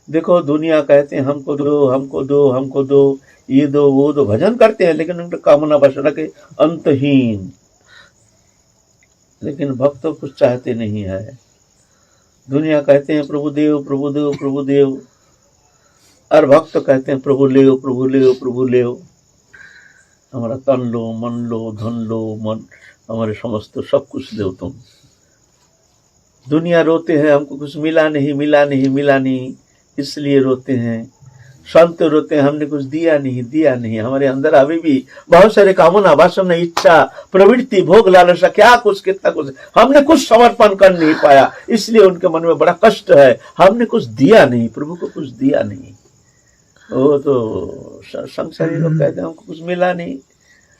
देखो दुनिया कहते हैं हमको दो हमको दो हमको दो, ये दो वो दो, भजन करते हैं लेकिन उनकी कामना बस रखे अंतहीन। लेकिन भक्त तो कुछ चाहते नहीं है। दुनिया कहते हैं प्रभु देव प्रभु देव प्रभु देव, और भक्त कहते हैं प्रभु ले प्रभु ले प्रभु ले, हमारा तन लो मन लो धन लो, मन हमारे समस्त सब कुछ दो तुम। दुनिया रोते हैं हमको कुछ मिला नहीं मिला नहीं मिला नहीं, इसलिए रोते हैं। संत रोते हैं हमने कुछ दिया नहीं दिया नहीं। हमारे अंदर अभी भी बहुत सारे कामना वासना इच्छा प्रवृत्ति भोग लालसा क्या कुछ कितना कुछ, हमने कुछ समर्पण कर नहीं पाया, इसलिए उनके मन में बड़ा कष्ट है। हमने कुछ दिया नहीं, प्रभु को कुछ दिया नहीं। वो तो संसारी लोग कहते हैं हमको कुछ मिला नहीं,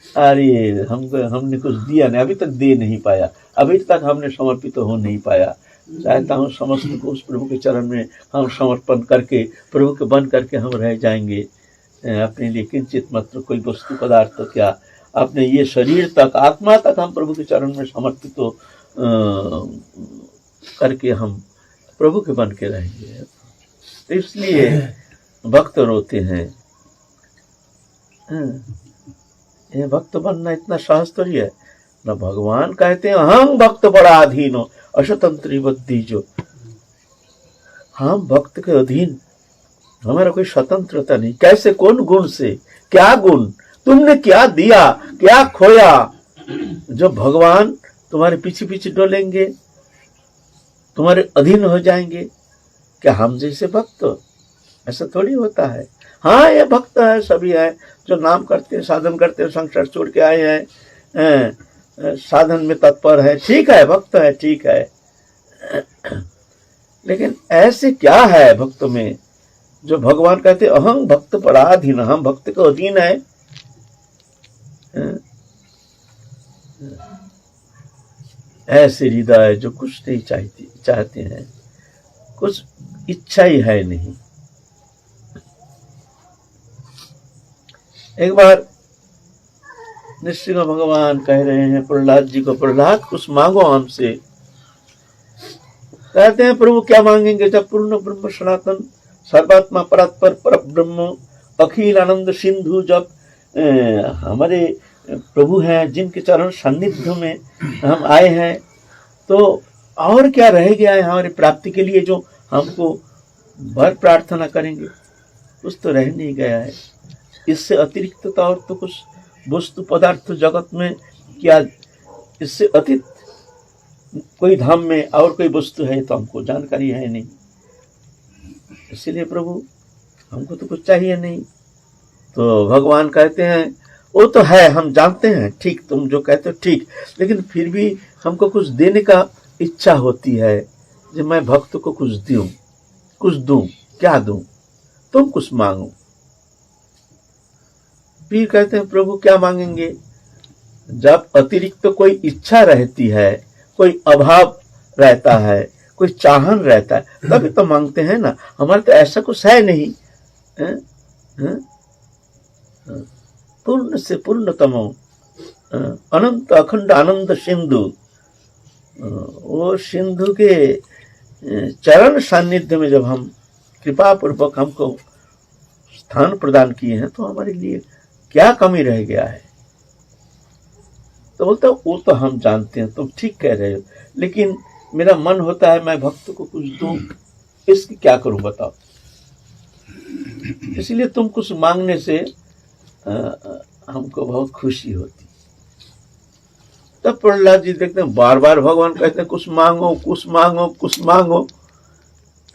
अरे हमने कुछ दिया नहीं, अभी तक दे नहीं पाया, अभी तक हमने समर्पित तो हो नहीं पाया। चाहता हूँ समस्त को उस प्रभु के चरण में हम समर्पण करके प्रभु के बन करके हम रह जाएंगे। अपने लिए किंचित मात्र कोई वस्तु पदार्थ तो क्या, अपने ये शरीर तक आत्मा तक हम प्रभु के चरण में समर्पित तो करके हम प्रभु के बन के रहेंगे। तो इसलिए भक्त रोते हैं। ये भक्त बनना इतना सहज तो है न। भगवान कहते हैं हम भक्त बड़ा अधीन हो अशतंत्री बुद्धि जो, हम भक्त के अधीन, हमारा कोई स्वतंत्रता नहीं। कैसे कौन गुण से, क्या गुण तुमने क्या दिया क्या खोया जो भगवान तुम्हारे पीछे पीछे डोलेंगे, तुम्हारे अधीन हो जाएंगे। क्या हम जैसे भक्त, ऐसा थोड़ी होता है। हाँ ये भक्त है, सभी है जो नाम करते हैं साधन करते हैं, संसार छोड़ के आए हैं, साधन में तत्पर है, ठीक है भक्त है ठीक है। लेकिन ऐसे क्या है भक्त में जो भगवान कहते अहं भक्त पराधीन, हम भक्त के अधीन है। ऐसे हृदय जो कुछ नहीं चाहते हैं, कुछ इच्छा ही है नहीं। एक बार नृसिंह भगवान कह रहे हैं प्रहलाद जी को, प्रहलाद कुछ मांगो हमसे। कहते हैं प्रभु क्या मांगेंगे, जब पूर्ण ब्रह्म सनातन सर्वात्मा परात्पर पर ब्रह्म अखिल आनंद सिंधु, जब हमारे प्रभु हैं जिनके चरण सान्निध्य में हम आए हैं, तो और क्या रह गया है हमारी प्राप्ति के लिए जो हमको भर प्रार्थना करेंगे, कुछ तो रह नहीं गया है। इससे अतिरिक्त तो और तो कुछ वस्तु पदार्थ जगत में क्या, इससे अतीत कोई धाम में और कोई वस्तु है तो हमको जानकारी है नहीं। इसीलिए प्रभु हमको तो कुछ चाहिए नहीं। तो भगवान कहते हैं वो तो है हम जानते हैं, ठीक तुम जो कहते हो ठीक, लेकिन फिर भी हमको कुछ देने का इच्छा होती है कि मैं भक्त को कुछ दूं, कुछ दूं, क्या दूं, तुम कुछ मांगो। फिर कहते हैं प्रभु क्या मांगेंगे, जब अतिरिक्त तो कोई इच्छा रहती है, कोई अभाव रहता है, कोई चाहन रहता है, तभी तो मांगते हैं ना। हमारे तो ऐसा कुछ है नहीं। पूर्ण से पूर्णतमो अनंत अखंड आनंद सिंधु, वो सिंधु के चरण सान्निध्य में जब हम कृपा पूर्वक हमको स्थान प्रदान किए हैं, तो हमारे लिए क्या कमी रह गया है। तो बोलता वो तो हम जानते हैं, तुम ठीक कह रहे हो, लेकिन मेरा मन होता है मैं भक्त को कुछ दूं, इसकी क्या करूं बताओ। इसलिए तुम कुछ मांगने से हमको बहुत खुशी होती। तब प्रहलाद जी देखते हैं बार बार भगवान कहते हैं कुछ मांगो कुछ मांगो कुछ मांगो।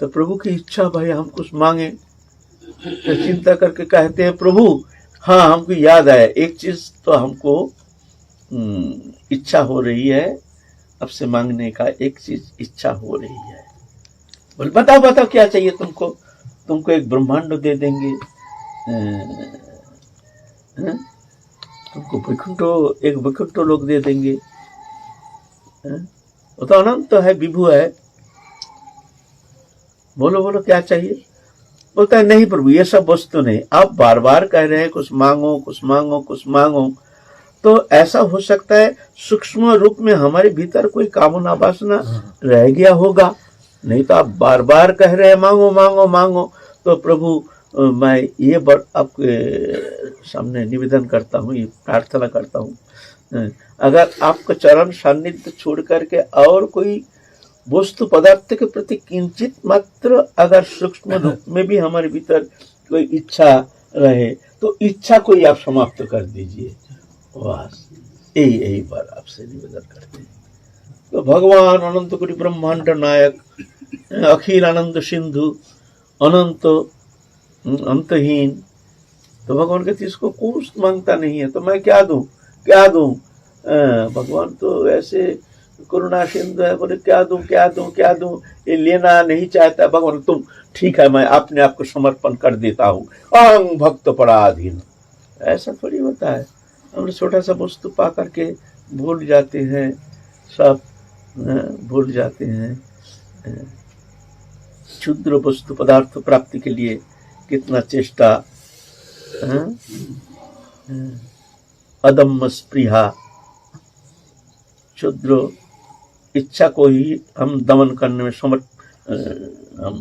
तो प्रभु की इच्छा भाई हम कुछ मांगे। तो चिंता करके कहते हैं प्रभु हाँ हमको याद आया एक चीज तो हमको इच्छा हो रही है, अब से मांगने का एक चीज इच्छा हो रही है। बोल बताओ बताओ क्या चाहिए तुमको। तुमको एक ब्रह्मांड दे देंगे, तुमको एक वैकुंठो लोग दे देंगे। वो तो अनंत है, विभु है। बोलो बोलो क्या चाहिए। बोलता है नहीं प्रभु ये सब वस्तु नहीं। आप बार बार कह रहे हैं कुछ मांगो कुछ मांगो कुछ मांगो, तो ऐसा हो सकता है सूक्ष्म रूप में हमारे भीतर कोई कामना वासना रह गया होगा। नहीं तो आप बार बार कह रहे हैं मांगो मांगो मांगो, तो प्रभु मैं ये आपके सामने निवेदन करता हूँ, ये प्रार्थना करता हूँ, अगर आपका चरण सान्निध्य छोड़ करके और कोई वस्तु पदार्थ के प्रति किंचित मात्र अगर सूक्ष्म रूप में भी हमारे भीतर कोई इच्छा रहे तो इच्छा को ही आप समाप्त कर दीजिए। बस यही बार आपसे निवेदन करते हैं। तो भगवान अनंत कोटि ब्रह्मांड नायक, अखिल आनंद सिंधु, अनंत अंतहीन, तो भगवान कहते इसको कुछ मांगता नहीं है तो मैं क्या दूं, क्या दूं। भगवान तो ऐसे करुणा सिंधु है, बोले क्या दूं क्या दूं क्या दूं, ये लेना नहीं चाहता। भगवान तुम ठीक है, मैं अपने आप को समर्पण कर देता हूँ, अहं भक्त पराधीन। ऐसा थोड़ी होता है। हम छोटा सा वस्तु पा करके भूल जाते हैं, सब भूल जाते हैं। क्षुद्र वस्तु पदार्थ प्राप्ति के लिए कितना चेष्टा, अदम्य स्पृहा, क्षुद्र इच्छा को ही हम दमन करने में हम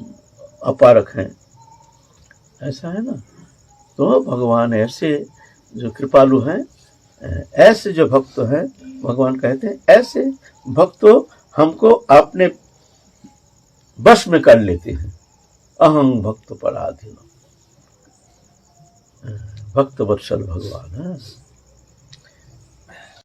अपारक हैं, ऐसा है ना। तो भगवान ऐसे जो कृपालु हैं, ऐसे जो भक्त हैं, भगवान कहते हैं ऐसे भक्तों हमको अपने वश में कर लेते हैं। अहं भक्त पराधीन, भक्त वत्सल भगवान है।